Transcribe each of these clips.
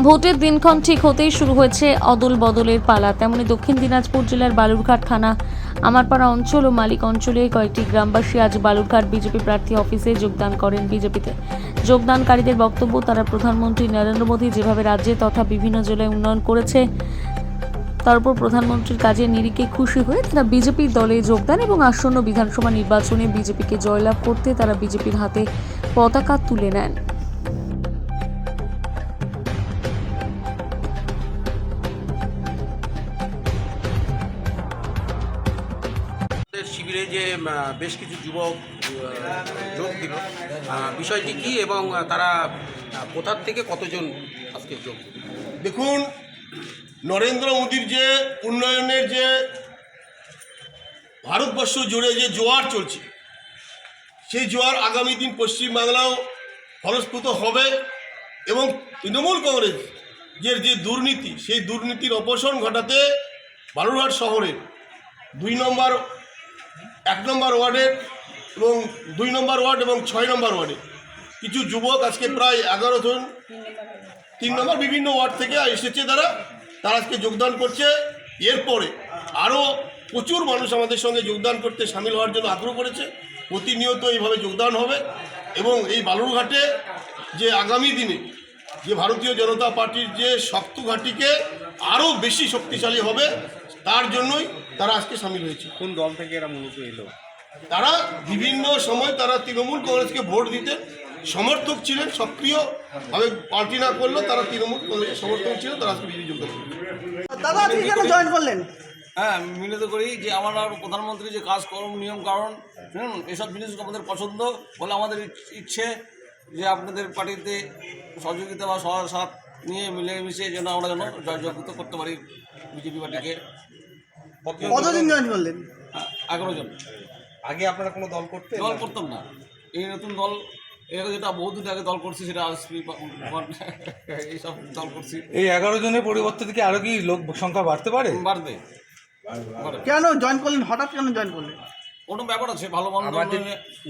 ভোটের দিনক্ষণ ঠিক হতেই শুরু হয়েছে অদল বদলের পালা। তেমনি দক্ষিণ দিনাজপুর জেলার বালুরঘাট থানা আমারপাড়া অঞ্চল ও মালিক অঞ্চলে কয়েকটি গ্রামবাসী আজ বালুরঘাট বিজেপি প্রার্থী অফিসে যোগদান করেন। বিজেপিতে যোগদানকারীদের বক্তব্য, তারা প্রধানমন্ত্রী নরেন্দ্র মোদী যেভাবে রাজ্যে তথা বিভিন্ন জেলায় উন্নয়ন করেছে তার উপর প্রধানমন্ত্রীর কাজের নিরিখে খুশি হয়ে তারা বিজেপি দলে যোগদান এবং আসন্ন বিধানসভা নির্বাচনে বিজেপিকে জয়লাভ করতে তারা বিজেপির হাতে পতাকা তুলে নেন। শিবিরে যে বেশ কিছু যুবক যোগ দিল, বিষয়টি কি এবং তারা কোথা থেকে কতজন আজকে যোগ দিল? দেখুন, নরেন্দ্র মোদীর যে উন্নয়নের যে ভারতবর্ষ জুড়ে যে জোয়ার চলছে, সেই জোয়ার আগামী দিন পশ্চিমবাংলাও ফলস্ফূর্ত হবে এবং তৃণমূল কংগ্রেস যে দুর্নীতি, সেই দুর্নীতির অপসারণ ঘটাতে বালুরঘাট শহরের 1 নম্বর ওয়ার্ডের এবং 2 নম্বর ওয়ার্ড এবং 6 নম্বর ওয়ার্ডে কিছু যুবক আজকে প্রায় 11 জন 3 নম্বর বিভিন্ন ওয়ার্ড থেকে এসেছে, তারা আজকে যোগদান করছে। এরপরে আরও প্রচুর মানুষ আমাদের সঙ্গে যোগদান করতে সামিল হওয়ার জন্য আগ্রহ করেছে। প্রতিনিয়ত এইভাবে যোগদান হবে এবং এই বালুরঘাটে যে আগামী দিনে যে ভারতীয় জনতা পার্টির যে শক্ত ঘাঁটিকে আরও বেশি শক্তিশালী হবে, তার জন্যই তারা আজকে সামিল হয়েছে। কোন দল থেকে এরা মূলত এলো? তারা বিভিন্ন সময় তারা তৃণমূল কংগ্রেসকে ভোট দিতে সমর্থক ছিলেন, সক্রিয়ভাবে পার্টি না করলেও তারা তৃণমূল কংগ্রেসের সমর্থক ছিলেন, তারা আজকে বিজেপি যোগদান করলেন। দাদা আজকে কেন জয়েন করলেন? হ্যাঁ, মিলিত করি যে আমার প্রধানমন্ত্রী যে কাজকর্ম নিয়ম কারণ এসব জিনিস আমাদের পছন্দ বলে আমাদের ইচ্ছে যে আপনাদের পার্টিতে সহযোগিতা বা সাথ নিয়ে মিলেমিশে যেন আমরা যেন জয়যুক্ত করতে পারি বিজেপি পার্টিকে। কতদিন জয়েন করলেন? 11 জন। আগে আপনারা কোনো দল করতে? দল করতাম না, এই নতুন দল, এর যেটা বহুদিন আগে দল করছি সেটা এইসব দল করছি। এই 11 জনের পরিবর্তে থেকে আরো কি লোক সংখ্যা বাড়তে পারে? বাড়বে। কেন জয়েন করলেন? হঠাৎ কেন জয়েন করলেন? কোনো ব্যাপার আছে, ভালো মন্দ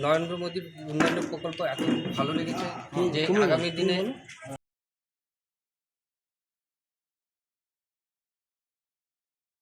নরেন্দ্র মোদীর উন্নয়ন প্রকল্প এত ভালো লেগেছে যে আগামী দিনে